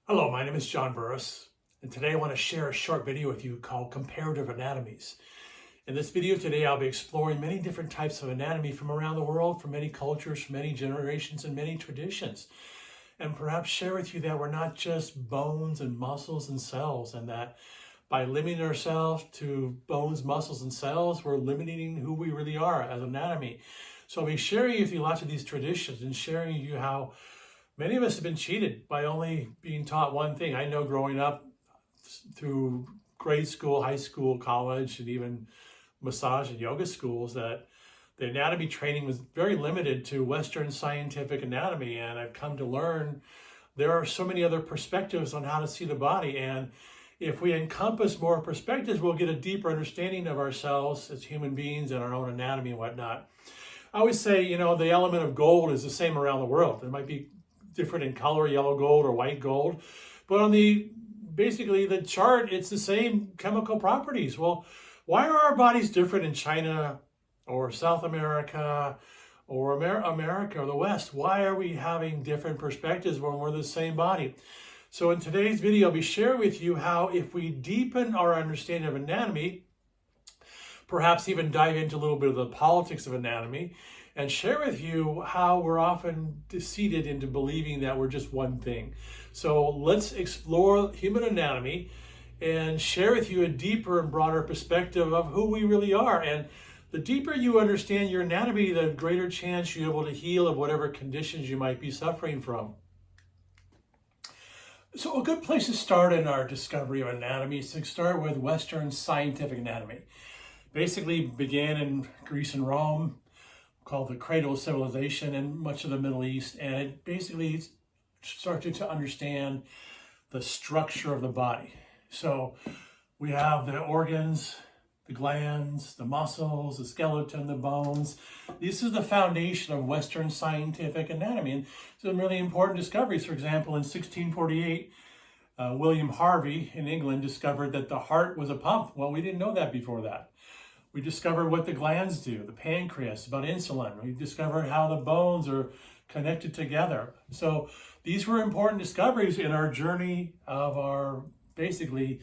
Hello, my name is John Burris, and today I want to share a short video with you called Comparative Anatomies. In this video today, I'll be exploring many different types of anatomy from around the world, from many cultures, from many generations, and many traditions. And perhaps share with you that we're not just bones and muscles and cells, and that by limiting ourselves to bones, muscles, and cells, we're limiting who we really are as anatomy. So I'll be sharing with you lots of these traditions and sharing with you how many of us have been cheated by only being taught one thing. I know growing up through grade school, high school, college, and even massage and yoga schools that the anatomy training was very limited to Western scientific anatomy. And I've come to learn there are so many other perspectives on how to see the body. And if we encompass more perspectives, we'll get a deeper understanding of ourselves as human beings and our own anatomy and whatnot. I always say, the element of gold is the same around the world. It might be different in color, yellow gold or white gold, but on basically the chart, it's the same chemical properties. Well, why are our bodies different in China or South America or America or the West? Why are we having different perspectives when we're the same body? So in today's video, I'll be sharing with you how if we deepen our understanding of anatomy, perhaps even dive into a little bit of the politics of anatomy, and share with you how we're often deceived into believing that we're just one thing. So let's explore human anatomy and share with you a deeper and broader perspective of who we really are. And the deeper you understand your anatomy, the greater chance you're able to heal of whatever conditions you might be suffering from. So a good place to start in our discovery of anatomy is to start with Western scientific anatomy. Basically began in Greece and Rome, called the cradle of civilization in much of the Middle East, and it basically started to understand the structure of the body. So we have the organs, the glands, the muscles, the skeleton, the bones. This is the foundation of Western scientific anatomy, and some really important discoveries. For example, in 1648, William Harvey in England discovered that the heart was a pump. Well, we didn't know that before that. We discovered what the glands do, the pancreas, about insulin. We discovered how the bones are connected together. So these were important discoveries in our journey of our, basically,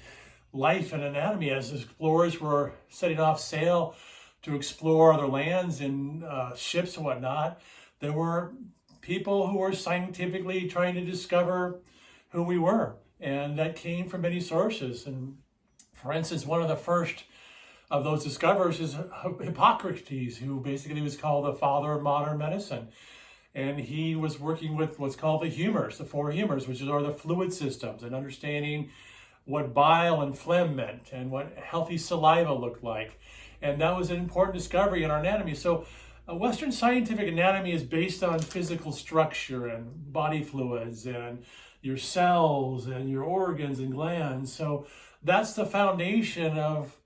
life and anatomy as explorers were setting off sail to explore other lands in ships and whatnot. There were people who were scientifically trying to discover who we were. And that came from many sources. And for instance, one of the first of those discoverers is Hippocrates, who basically was called the father of modern medicine. And he was working with what's called the humors, the four humors, which are the fluid systems, and understanding what bile and phlegm meant and what healthy saliva looked like. And that was an important discovery in our anatomy. So Western scientific anatomy is based on physical structure and body fluids and your cells and your organs and glands. So that's the foundation of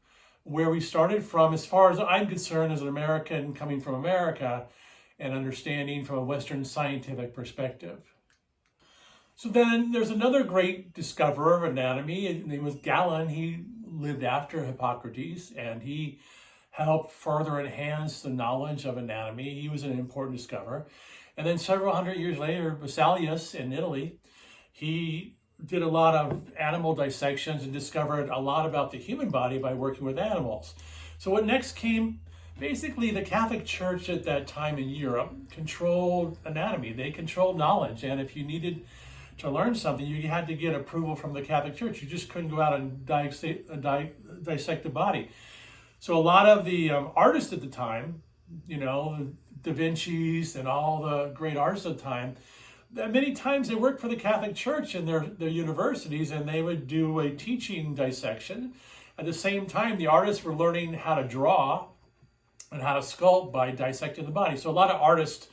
where we started from, as far as I'm concerned, as an American coming from America and understanding from a Western scientific perspective. So then there's another great discoverer of anatomy. His name was Galen. He lived after Hippocrates, and he helped further enhance the knowledge of anatomy. He was an important discoverer. And then several hundred years later, Vesalius in Italy, he did a lot of animal dissections and discovered a lot about the human body by working with animals. So what next came, basically the Catholic Church at that time in Europe controlled anatomy. They controlled knowledge. And if you needed to learn something, you had to get approval from the Catholic Church. You just couldn't go out and dissect the body. So a lot of the artists at the time, Da Vinci's and all the great artists at the time, many times they worked for the Catholic Church in their universities, and they would do a teaching dissection. At the same time, the artists were learning how to draw and how to sculpt by dissecting the body. So a lot of artists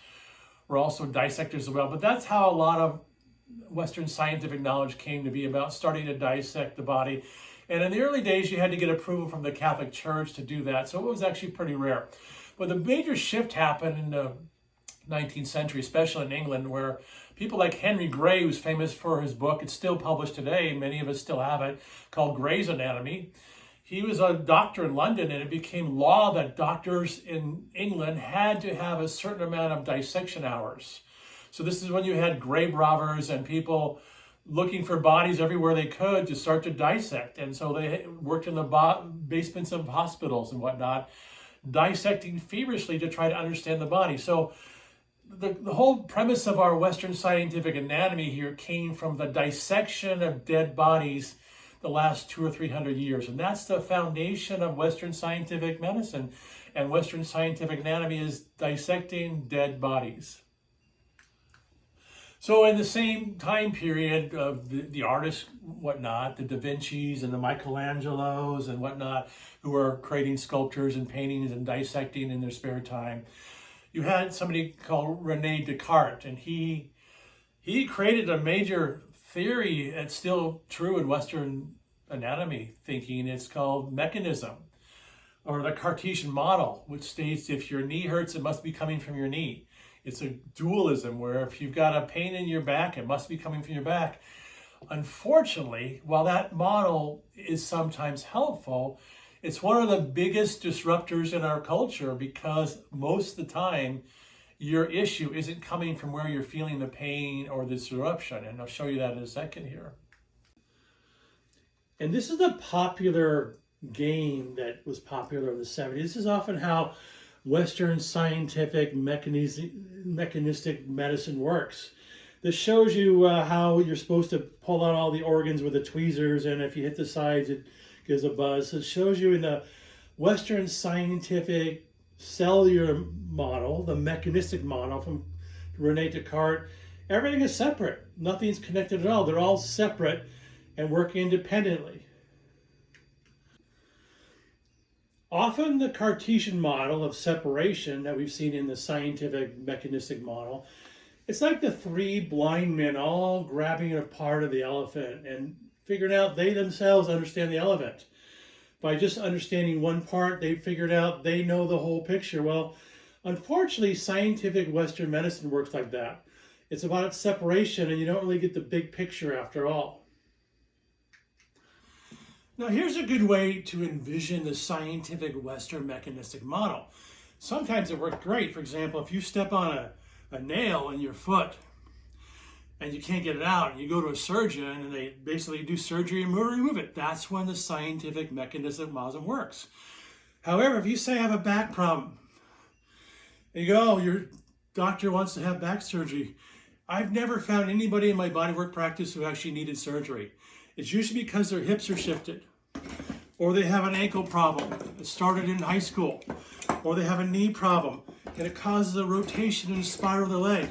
were also dissectors as well, but that's how a lot of Western scientific knowledge came to be, about starting to dissect the body. And in the early days, you had to get approval from the Catholic Church to do that, so it was actually pretty rare. But the major shift happened in the 19th century, especially in England, where people like Henry Gray, who's famous for his book, it's still published today, many of us still have it, called Gray's Anatomy. He was a doctor in London, and it became law that doctors in England had to have a certain amount of dissection hours. So this is when you had grave robbers and people looking for bodies everywhere they could to start to dissect. And so they worked in the basements of hospitals and whatnot, dissecting feverishly to try to understand the body. So the whole premise of our Western scientific anatomy here came from the dissection of dead bodies the last 200 or 300 years. And that's the foundation of Western scientific medicine. And Western scientific anatomy is dissecting dead bodies. So in the same time period of the artists, whatnot, the Da Vinci's and the Michelangelos and whatnot, who are creating sculptures and paintings and dissecting in their spare time, you had somebody called Rene Descartes, and he created a major theory that's still true in Western anatomy thinking. It's called mechanism, or the Cartesian model, which states if your knee hurts, it must be coming from your knee. It's a dualism where if you've got a pain in your back, it must be coming from your back. Unfortunately, while that model is sometimes helpful, it's one of the biggest disruptors in our culture, because most of the time your issue isn't coming from where you're feeling the pain or the disruption. And I'll show you that in a second here. And this is a popular game that was popular in the 70s. This is often how Western scientific mechanistic medicine works. This shows you how you're supposed to pull out all the organs with the tweezers, and if you hit the sides, it gives a buzz. So it shows you in the Western scientific cellular model, the mechanistic model from Rene Descartes, everything is separate. Nothing's connected at all. They're all separate and work independently. Often the Cartesian model of separation that we've seen in the scientific mechanistic model, it's like the three blind men all grabbing a part of the elephant and figuring out they themselves understand the elephant. By just understanding one part, they figured out they know the whole picture. Well, unfortunately, scientific Western medicine works like that. It's about its separation, and you don't really get the big picture after all. Now, here's a good way to envision the scientific Western mechanistic model. Sometimes it worked great. For example, if you step on a nail in your foot and you can't get it out, and you go to a surgeon and they basically do surgery and remove it, that's when the scientific mechanistic model works. However, if you say I have a back problem, and you go, oh, your doctor wants to have back surgery, I've never found anybody in my bodywork practice who actually needed surgery. It's usually because their hips are shifted, or they have an ankle problem that started in high school, or they have a knee problem and it causes a rotation and a spiral of the leg.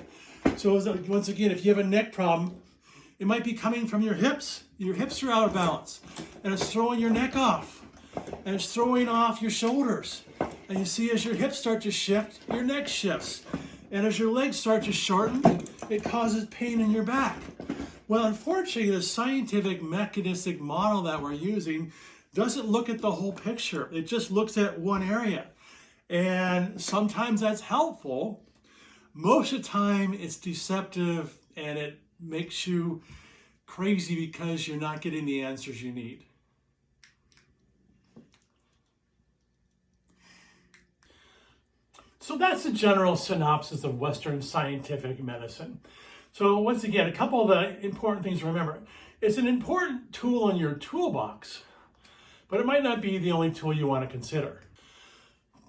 So once again, if you have a neck problem, it might be coming from your hips. Your hips are out of balance and it's throwing your neck off, and it's throwing off your shoulders. And you see, as your hips start to shift, your neck shifts. And as your legs start to shorten, it causes pain in your back. Well, unfortunately, the scientific mechanistic model that we're using doesn't look at the whole picture. It just looks at one area. And sometimes that's helpful. Most of the time, it's deceptive and it makes you crazy because you're not getting the answers you need. So that's the general synopsis of Western scientific medicine. So once again, a couple of the important things to remember. It's an important tool in your toolbox, but it might not be the only tool you want to consider.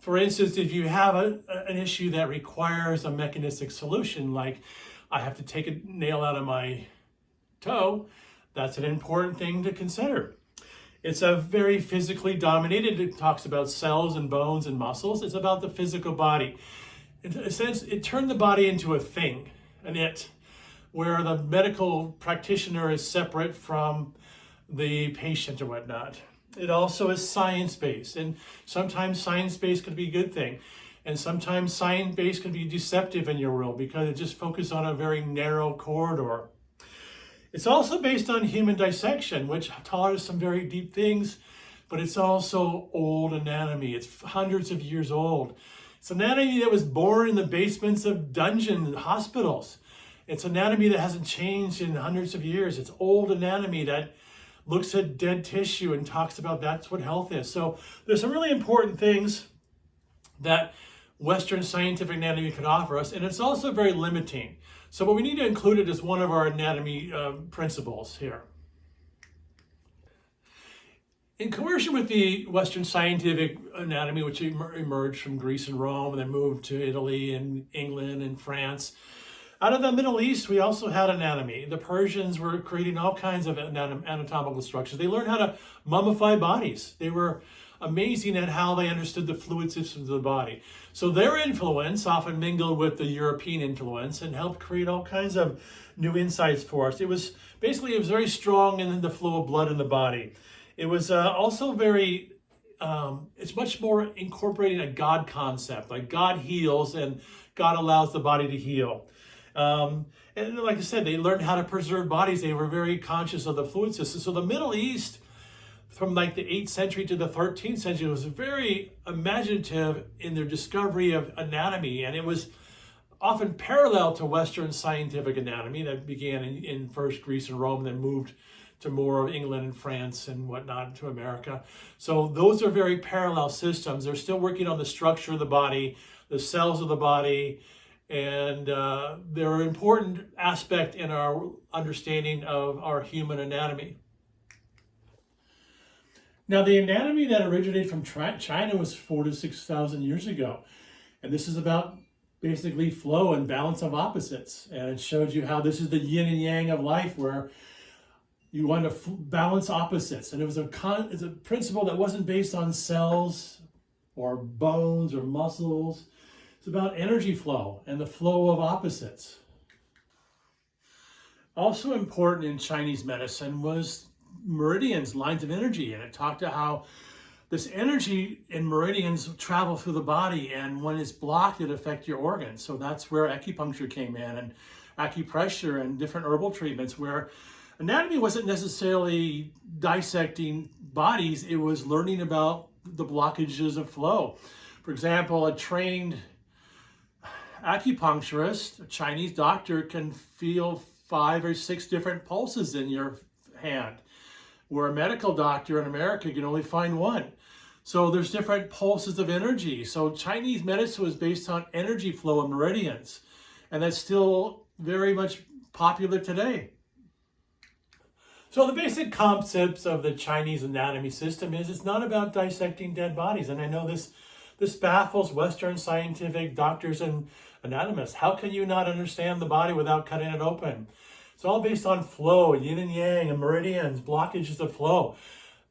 For instance, if you have an issue that requires a mechanistic solution, like I have to take a nail out of my toe, that's an important thing to consider. It's a very physically dominated. It talks about cells and bones and muscles. It's about the physical body. In a sense, it turned the body into a thing, an it, where the medical practitioner is separate from the patient or whatnot. It also is science-based, and sometimes science-based can be a good thing, and sometimes science-based can be deceptive in your world because it just focuses on a very narrow corridor. It's also based on human dissection, which taught us some very deep things, but it's also old anatomy. It's hundreds of years old. It's anatomy that was born in the basements of dungeons and hospitals. It's anatomy that hasn't changed in hundreds of years. It's old anatomy that looks at dead tissue and talks about that's what health is. So there's some really important things that Western scientific anatomy could offer us, and it's also very limiting. So what we need to include it as one of our anatomy principles here. In conversion with the Western scientific anatomy, which emerged from Greece and Rome and then moved to Italy and England and France, out of the Middle East, we also had anatomy. The Persians were creating all kinds of anatomical structures. They learned how to mummify bodies. They were amazing at how they understood the fluid systems of the body. So their influence often mingled with the European influence and helped create all kinds of new insights for us. It was very strong in the flow of blood in the body. It was also very, it's much more incorporating a God concept, like God heals and God allows the body to heal. And like I said, they learned how to preserve bodies. They were very conscious of the fluid system. So the Middle East, from like the 8th century to the 13th century, was very imaginative in their discovery of anatomy. And it was often parallel to Western scientific anatomy that began in first Greece and Rome, and then moved to more of England and France and whatnot to America. So those are very parallel systems. They're still working on the structure of the body, the cells of the body, and they're an important aspect in our understanding of our human anatomy. Now, the anatomy that originated from China was 4,000 to 6,000 years ago. And this is about basically flow and balance of opposites. And it shows you how this is the yin and yang of life, where you want to balance opposites. And it was it's a principle that wasn't based on cells or bones or muscles. It's about energy flow and the flow of opposites. Also important in Chinese medicine was meridians, lines of energy. And it talked to how this energy in meridians travel through the body, and when it's blocked, it affects your organs. So that's where acupuncture came in, and acupressure and different herbal treatments, where anatomy wasn't necessarily dissecting bodies, it was learning about the blockages of flow. For example, a trained acupuncturist, a Chinese doctor, can feel 5 or 6 different pulses in your hand, where a medical doctor in America can only find one. So there's different pulses of energy. So Chinese medicine was based on energy flow and meridians, and that's still very much popular today. So the basic concepts of the Chinese anatomy system is it's not about dissecting dead bodies. And I know this baffles Western scientific doctors and anatomists. How can you not understand the body without cutting it open? It's all based on flow, yin and yang, and meridians, blockages of flow.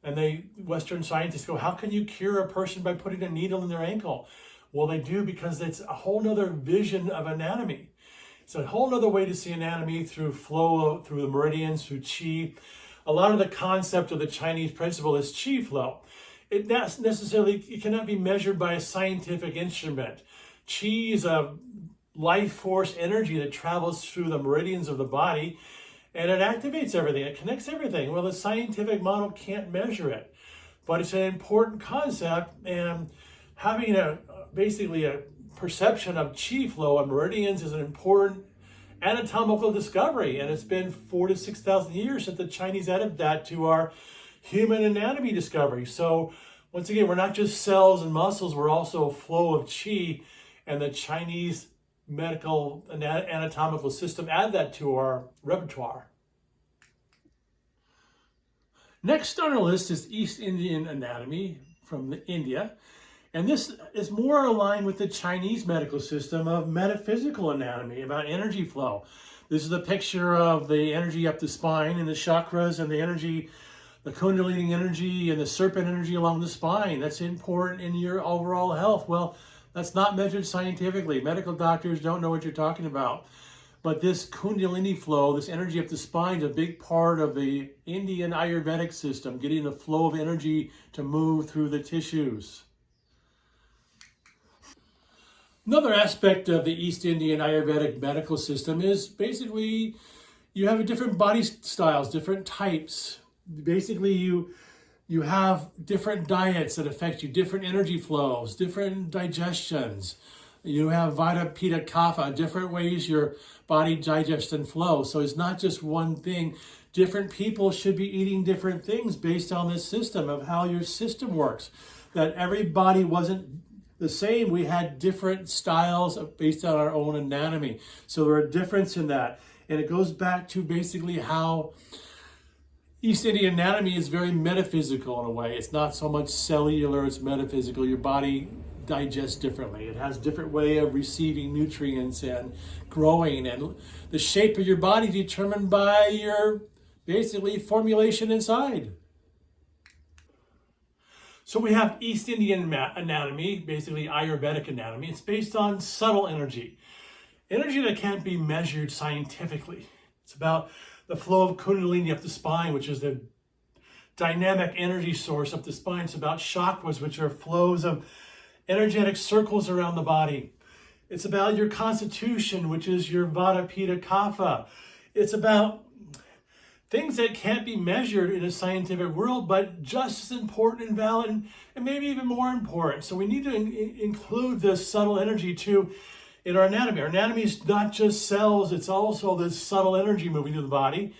And Western scientists go, how can you cure a person by putting a needle in their ankle? Well, they do, because it's a whole nother vision of anatomy. It's a whole other way to see anatomy through flow, through the meridians, through qi. A lot of the concept of the Chinese principle is qi flow. It cannot be measured by a scientific instrument. Qi is a life force energy that travels through the meridians of the body, and it activates everything. It connects everything. Well, the scientific model can't measure it, but it's an important concept, and having basically a perception of qi flow and meridians is an important anatomical discovery, and it's been 4,000 to 6,000 years since the Chinese added that to our human anatomy discovery. So once again, we're not just cells and muscles, we're also a flow of qi, and the Chinese medical anatomical system add that to our repertoire. Next on our list is East Indian anatomy from India. And this is more aligned with the Chinese medical system of metaphysical anatomy, about energy flow. This is a picture of the energy up the spine and the chakras and the energy, the kundalini energy and the serpent energy along the spine. That's important in your overall health. Well, that's not measured scientifically. Medical doctors don't know what you're talking about. But this kundalini flow, this energy up the spine, is a big part of the Indian Ayurvedic system, getting the flow of energy to move through the tissues. Another aspect of the East Indian Ayurvedic medical system is basically you have different body styles, different types. Basically, you have different diets that affect you, different energy flows, different digestions. You have Vata, Pitta, Kapha, different ways your body digests and flows. So it's not just one thing. Different people should be eating different things based on this system of how your system works. That every body wasn't the same. We had different styles based on our own anatomy. So there are differences in that. And it goes back to basically how East Indian anatomy is very metaphysical in a way. It's not so much cellular, it's metaphysical. Your body digests differently. It has a different way of receiving nutrients and growing. And the shape of your body determined by your basically formulation inside. So we have East Indian anatomy, basically Ayurvedic anatomy. It's based on subtle energy. Energy that can't be measured scientifically. It's about the flow of Kundalini up the spine, which is the dynamic energy source up the spine. It's about chakras, which are flows of energetic circles around the body. It's about your constitution, which is your Vata, Pitta, Kapha. It's about things that can't be measured in a scientific world, but just as important and valid, and maybe even more important. So we need to include this subtle energy too in our anatomy. Our anatomy is not just cells, it's also this subtle energy moving through the body.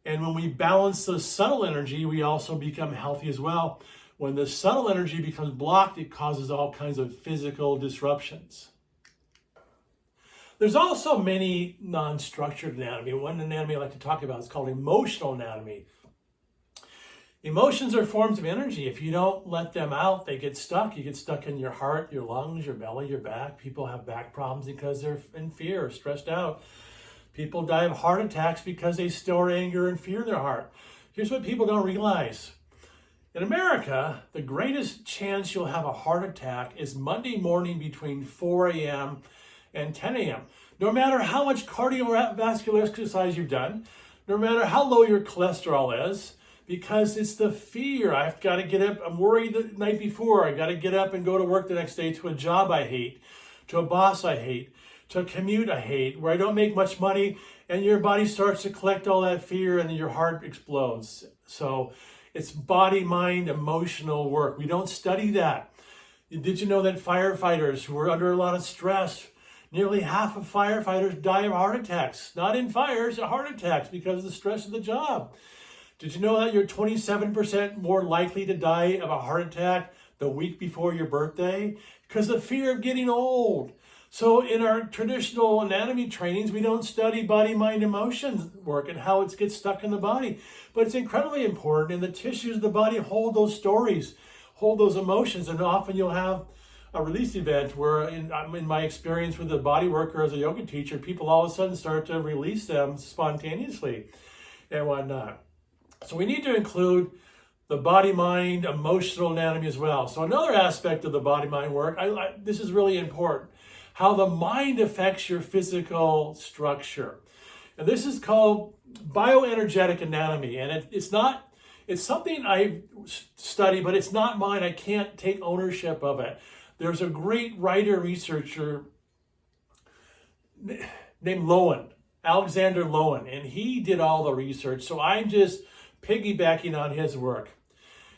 And when we balance the subtle energy, we also become healthy as well. When the subtle energy becomes blocked, it causes all kinds of physical disruptions. There's also many non-structured anatomy. One anatomy I like to talk about is called emotional anatomy. Emotions are forms of energy. If you don't let them out, they get stuck. You get stuck in your heart, your lungs, your belly, your back. People have back problems because they're in fear or stressed out. People die of heart attacks because they store anger and fear in their heart. Here's what people don't realize. In America, the greatest chance you'll have a heart attack is Monday morning between 4 a.m. and 10 a.m. No matter how much cardiovascular exercise you've done, no matter how low your cholesterol is, because it's the fear. I've got to get up. I'm worried the night before. I got to get up and go to work the next day to a job I hate, to a boss I hate, to a commute I hate, where I don't make much money, and your body starts to collect all that fear and your heart explodes. So it's body, mind, emotional work. We don't study that. Did you know that firefighters who are under a lot of stress, nearly half of firefighters die of heart attacks? Not in fires, heart attacks because of the stress of the job. Did you know that you're 27% more likely to die of a heart attack the week before your birthday? Because of fear of getting old. So in our traditional anatomy trainings, we don't study body, mind, emotions work and how it gets stuck in the body. But it's incredibly important, and the tissues of the body hold those stories, hold those emotions, and often you'll have a release event where, in my experience with a body worker as a yoga teacher, people all of a sudden start to release them spontaneously and whatnot. So we need to include the body, mind, emotional anatomy as well. So another aspect of the body, mind work, this is really important, how the mind affects your physical structure. And this is called bioenergetic anatomy. And it's something I study, but it's not mine. I can't take ownership of it. There's a great writer, researcher named Lowen, Alexander Lowen, and he did all the research. So I'm just piggybacking on his work.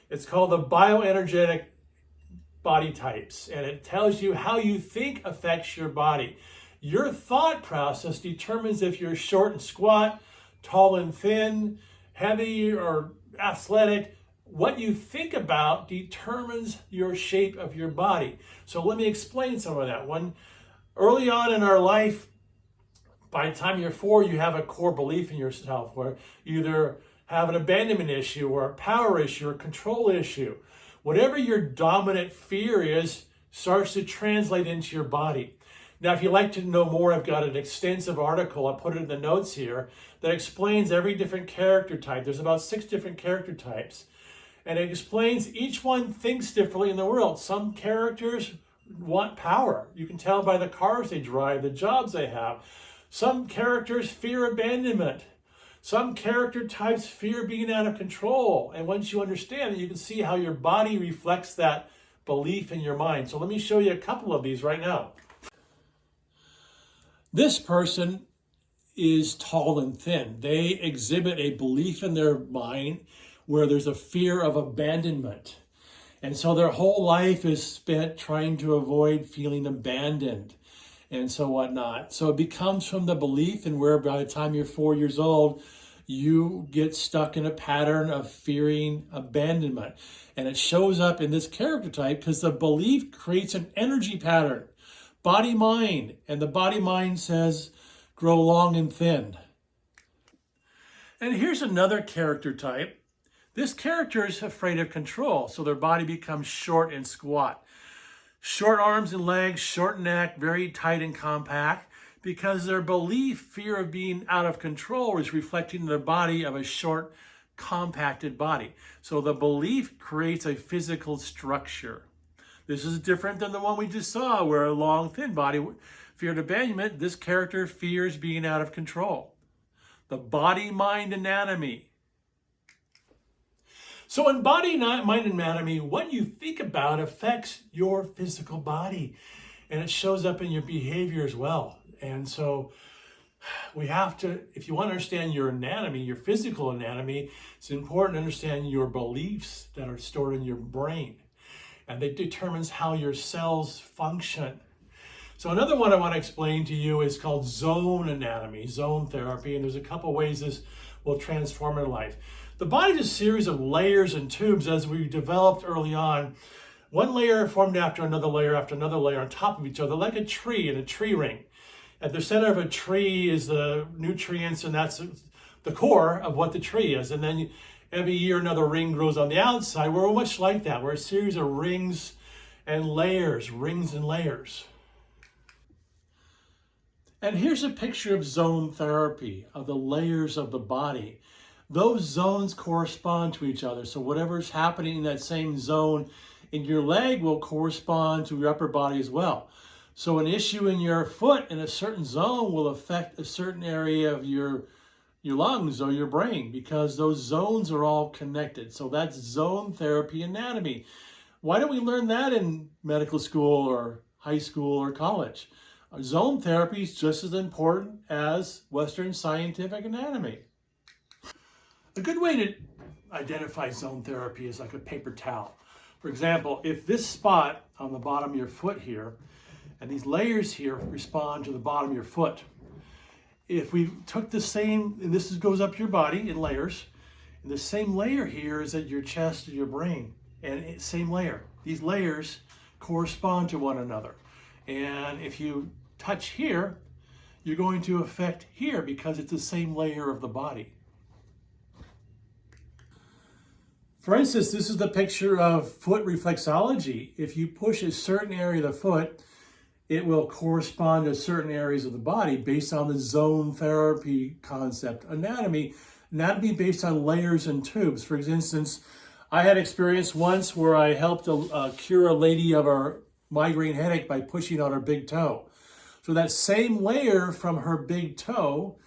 It's called the bioenergetic body types, and it tells you how you think affects your body. Your thought process determines if you're short and squat, tall and thin, heavy or athletic. What you think about determines your shape of your body. So let me explain some of that. Early on in our life, by the time you're 4, you have a core belief in yourself where you either have an abandonment issue or a power issue or a control issue. Whatever your dominant fear is starts to translate into your body. Now, if you'd like to know more, I've got an extensive article, I put it in the notes here, that explains every different character type. There's about 6 different character types. And it explains each one thinks differently in the world. Some characters want power. You can tell by the cars they drive, the jobs they have. Some characters fear abandonment. Some character types fear being out of control. And once you understand it, you can see how your body reflects that belief in your mind. So let me show you a couple of these right now. This person is tall and thin. They exhibit a belief in their mind where there's a fear of abandonment. And so their whole life is spent trying to avoid feeling abandoned and so whatnot. So it becomes from the belief, and where by the time you're 4 years old, you get stuck in a pattern of fearing abandonment. And it shows up in this character type because the belief creates an energy pattern, body-mind. And the body-mind says, grow long and thin. And here's another character type. This character is afraid of control, so their body becomes short and squat. Short arms and legs, short neck, very tight and compact, because their belief, fear of being out of control, is reflecting in their body of a short, compacted body. So the belief creates a physical structure. This is different than the one we just saw, where a long, thin body feared abandonment. This character fears being out of control. The body-mind anatomy. So in body-mind anatomy, what you think about affects your physical body, and it shows up in your behavior as well. And so we have to, if you want to understand your anatomy, your physical anatomy, it's important to understand your beliefs that are stored in your brain, and it determines how your cells function. So another one I want to explain to you is called zone anatomy, zone therapy, and there's a couple ways this will transform your life. The body is a series of layers and tubes as we developed early on. One layer formed after another layer on top of each other, like a tree in a tree ring. At the center of a tree is the nutrients, and that's the core of what the tree is. And then every year another ring grows on the outside. We're much like that. We're a series of rings and layers, rings and layers. And here's a picture of zone therapy, of the layers of the body. Those zones correspond to each other. So whatever's happening in that same zone in your leg will correspond to your upper body as well. So an issue in your foot in a certain zone will affect a certain area of your lungs or your brain, because those zones are all connected. So that's zone therapy anatomy. Why don't we learn that in medical school or high school or college? Zone therapy is just as important as Western scientific anatomy. A good way to identify zone therapy is like a paper towel. For example, if this spot on the bottom of your foot here, and these layers here respond to the bottom of your foot. If we took the same, and this goes up your body in layers, and the same layer here is at your chest or your brain, and same layer. These layers correspond to one another. And if you touch here, you're going to affect here because it's the same layer of the body. For instance, this is the picture of foot reflexology. If you push a certain area of the foot, it will correspond to certain areas of the body based on the zone therapy concept. Anatomy based on layers and tubes. For instance, I had experience once where I helped cure a lady of her migraine headache by pushing on her big toe. So that same layer from her big toe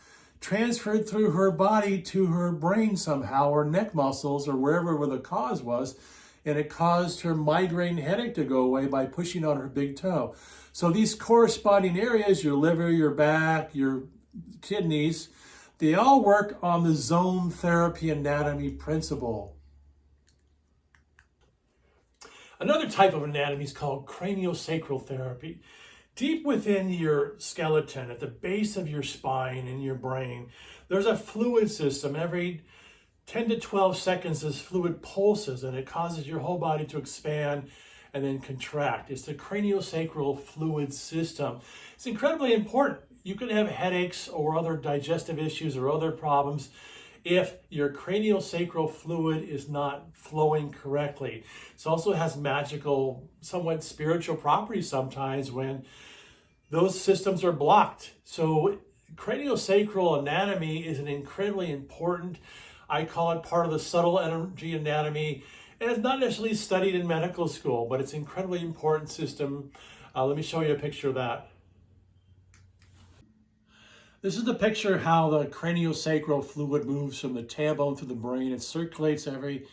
transferred through her body to her brain somehow, or neck muscles, or where the cause was, and it caused her migraine headache to go away by pushing on her big toe. So these corresponding areas, your liver, your back, your kidneys, they all work on the zone therapy anatomy principle. Another type of anatomy is called craniosacral therapy. Deep within your skeleton, at the base of your spine and your brain, there's a fluid system. Every 10 to 12 seconds, this fluid pulses, and it causes your whole body to expand and then contract. It's the craniosacral fluid system. It's incredibly important. You could have headaches or other digestive issues or other problems if your craniosacral fluid is not flowing correctly. It also has magical, somewhat spiritual properties sometimes when those systems are blocked. So craniosacral anatomy is an incredibly important, I call it part of the subtle energy anatomy, and it's not necessarily studied in medical school, but it's an incredibly important system. Let me show you a picture of that. This is the picture of how the craniosacral fluid moves from the tailbone through the brain. It circulates every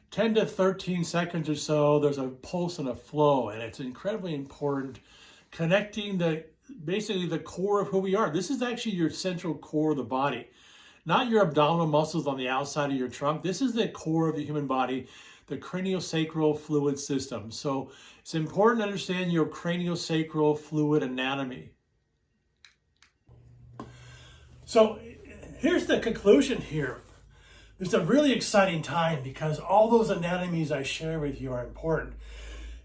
10 to 13 seconds or so. There's a pulse and a flow, and it's incredibly important, connecting basically the core of who we are. This is actually your central core of the body, not your abdominal muscles on the outside of your trunk. This is the core of the human body, the craniosacral fluid system. So it's important to understand your craniosacral fluid anatomy. So here's the conclusion here. It's a really exciting time because all those anatomies I share with you are important.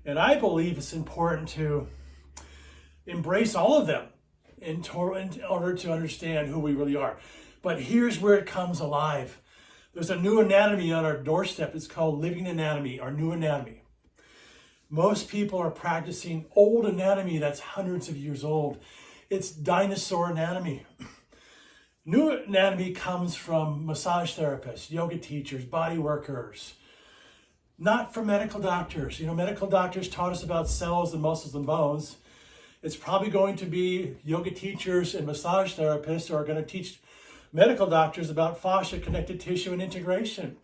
And I believe it's important to embrace all of them in order to understand who we really are. But here's where it comes alive. There's a new anatomy on our doorstep. It's called living anatomy, our new anatomy. Most people are practicing old anatomy that's hundreds of years old. It's dinosaur anatomy. New anatomy comes from massage therapists, yoga teachers, body workers, not from medical doctors. You know, medical doctors taught us about cells and muscles and bones. It's probably going to be yoga teachers and massage therapists who are going to teach medical doctors about fascia, connective tissue, and integration.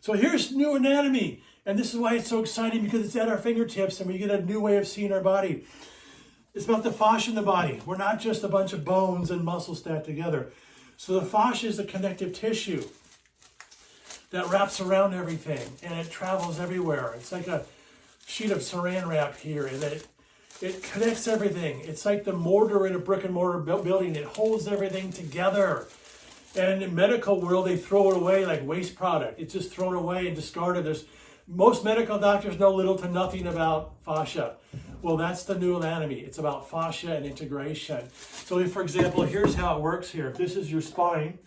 So here's new anatomy. And this is why it's so exciting, because it's at our fingertips and we get a new way of seeing our body. It's about the fascia in the body. We're not just a bunch of bones and muscles stacked together. So the fascia is the connective tissue that wraps around everything and it travels everywhere. It's like a sheet of saran wrap here, and it connects everything. It's like the mortar in a brick and mortar building. It holds everything together. And in the medical world, they throw it away like waste product. It's just thrown away and discarded. Most medical doctors know little to nothing about fascia. Well, that's the new anatomy. It's about fascia and integration. So for example, here's how it works here. If this is your spine,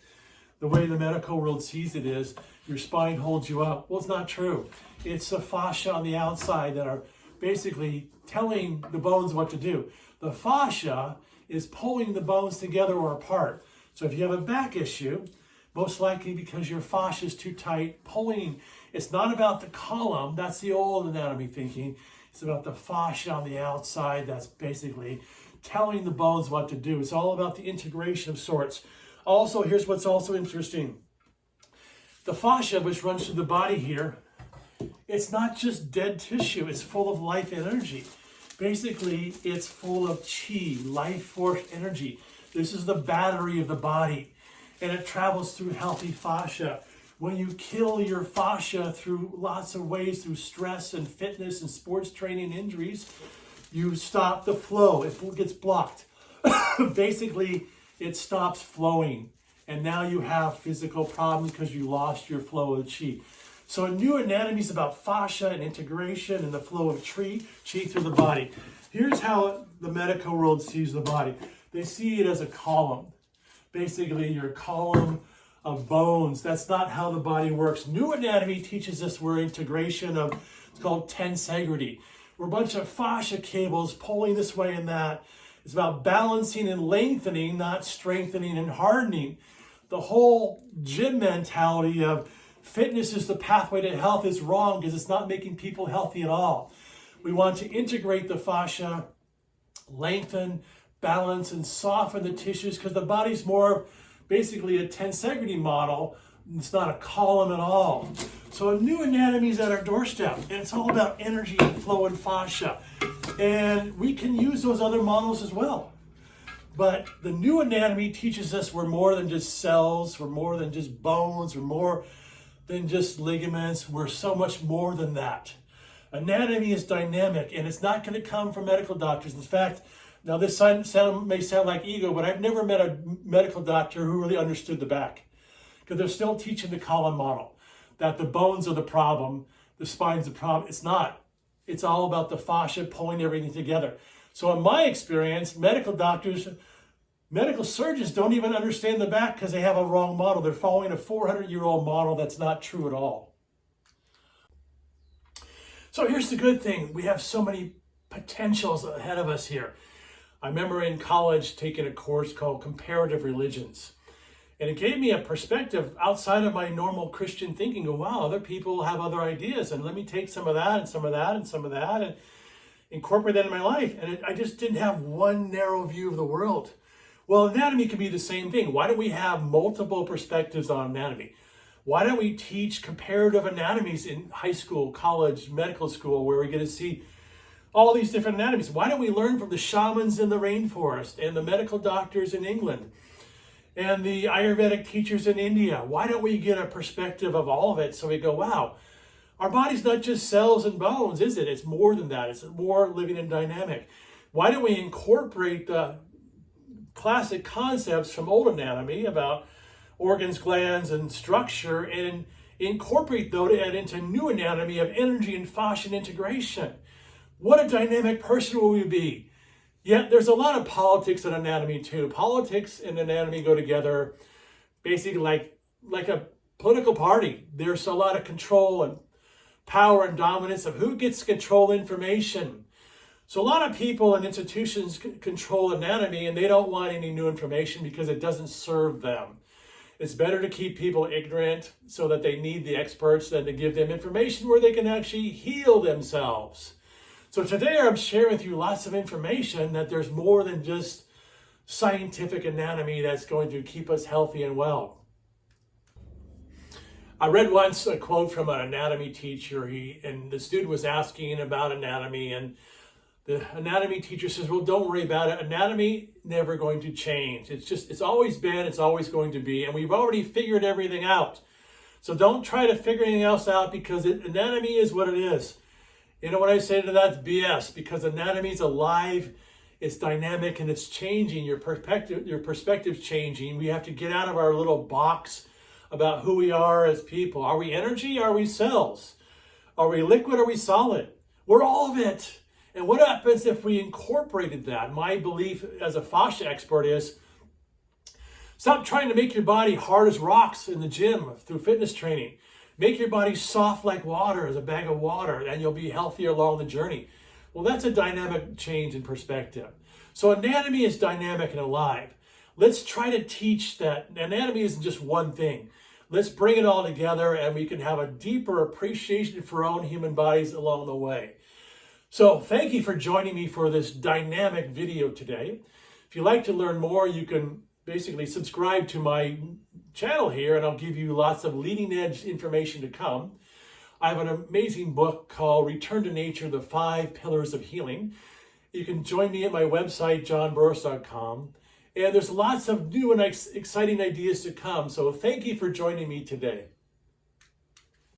the way the medical world sees it is your spine holds you up. Well, it's not true. It's the fascia on the outside that are basically telling the bones what to do. The fascia is pulling the bones together or apart. So if you have a back issue, most likely because your fascia is too tight, pulling. It's not about the column. That's the old anatomy thinking. It's about the fascia on the outside that's basically telling the bones what to do. It's all about the integration of sorts. Also, here's what's also interesting. The fascia, which runs through the body here, it's not just dead tissue. It's full of life energy. Basically, it's full of chi, life force energy. This is the battery of the body, and it travels through healthy fascia. When you kill your fascia through lots of ways, through stress and fitness and sports training injuries, you stop the flow. It gets blocked. Basically, it stops flowing, and now you have physical problems because you lost your flow of chi. So a new anatomy is about fascia and integration and the flow of chi through the body. Here's how the medical world sees the body. They see it as a column. Basically, your column of bones. That's not how the body works. New anatomy teaches us we're integration of, it's called tensegrity. We're a bunch of fascia cables pulling this way and that. It's about balancing and lengthening, not strengthening and hardening. The whole gym mentality of fitness is the pathway to health is wrong because it's not making people healthy at all. We want to integrate the fascia, lengthen, balance, and soften the tissues because the body's more basically a tensegrity model. It's not a column at all. So a new anatomy is at our doorstep, and it's all about energy and flow and fascia. And we can use those other models as well. But the new anatomy teaches us we're more than just cells, we're more than just bones, we're more than just ligaments, we're so much more than that. Anatomy is dynamic, and it's not going to come from medical doctors. In fact, now this may sound like ego, but I've never met a medical doctor who really understood the back. Because they're still teaching the column model, that the bones are the problem, the spine's the problem. It's not. It's all about the fascia pulling everything together. So in my experience, medical surgeons don't even understand the back because they have a wrong model. They're following a 400-year-old model that's not true at all. So here's the good thing. We have so many potentials ahead of us here. I remember in college taking a course called Comparative Religions. And it gave me a perspective outside of my normal Christian thinking. Go, wow, other people have other ideas. And let me take some of that and some of that and some of that and incorporate that in my life. And I just didn't have one narrow view of the world. Well, anatomy can be the same thing. Why don't we have multiple perspectives on anatomy? Why don't we teach comparative anatomies in high school, college, medical school, where we're going to see all these different anatomies? Why don't we learn from the shamans in the rainforest and the medical doctors in England and the Ayurvedic teachers in India? Why don't we get a perspective of all of it so we go, wow, our body's not just cells and bones, is it? It's more than that. It's more living and dynamic. Why don't we incorporate the classic concepts from old anatomy about organs, glands, and structure, and incorporate that into new anatomy of energy and fascia integration. What a dynamic person will we be? Yet there's a lot of politics in anatomy too. Politics and anatomy go together basically like a political party. There's a lot of control and power and dominance of who gets to control information. So a lot of people and institutions control anatomy, and they don't want any new information because it doesn't serve them. It's better to keep people ignorant so that they need the experts than to give them information where they can actually heal themselves. So today I'm sharing with you lots of information that there's more than just scientific anatomy that's going to keep us healthy and well. I read once a quote from an anatomy teacher, and the student was asking about anatomy, and the anatomy teacher says, well, don't worry about it. Anatomy never going to change. It's always been, it's always going to be, and we've already figured everything out. So don't try to figure anything else out because anatomy is what it is. You know what I say to that? It's BS, because anatomy is alive, it's dynamic, and it's changing. Your perspective's changing. We have to get out of our little box about who we are as people. Are we energy? Are we cells? Are we liquid? Are we solid? We're all of it. And what happens if we incorporated that? My belief as a fascia expert is stop trying to make your body hard as rocks in the gym through fitness training. Make your body soft like water, as a bag of water, and you'll be healthier along the journey. Well, that's a dynamic change in perspective. So anatomy is dynamic and alive. Let's try to teach that anatomy isn't just one thing. Let's bring it all together, and we can have a deeper appreciation for our own human bodies along the way. So thank you for joining me for this dynamic video today. If you'd like to learn more, you can basically subscribe to my channel here, and I'll give you lots of leading edge information to come. I have an amazing book called Return to Nature, The 5 Pillars of Healing. You can join me at my website, johnburris.com. And there's lots of new and exciting ideas to come. So thank you for joining me today.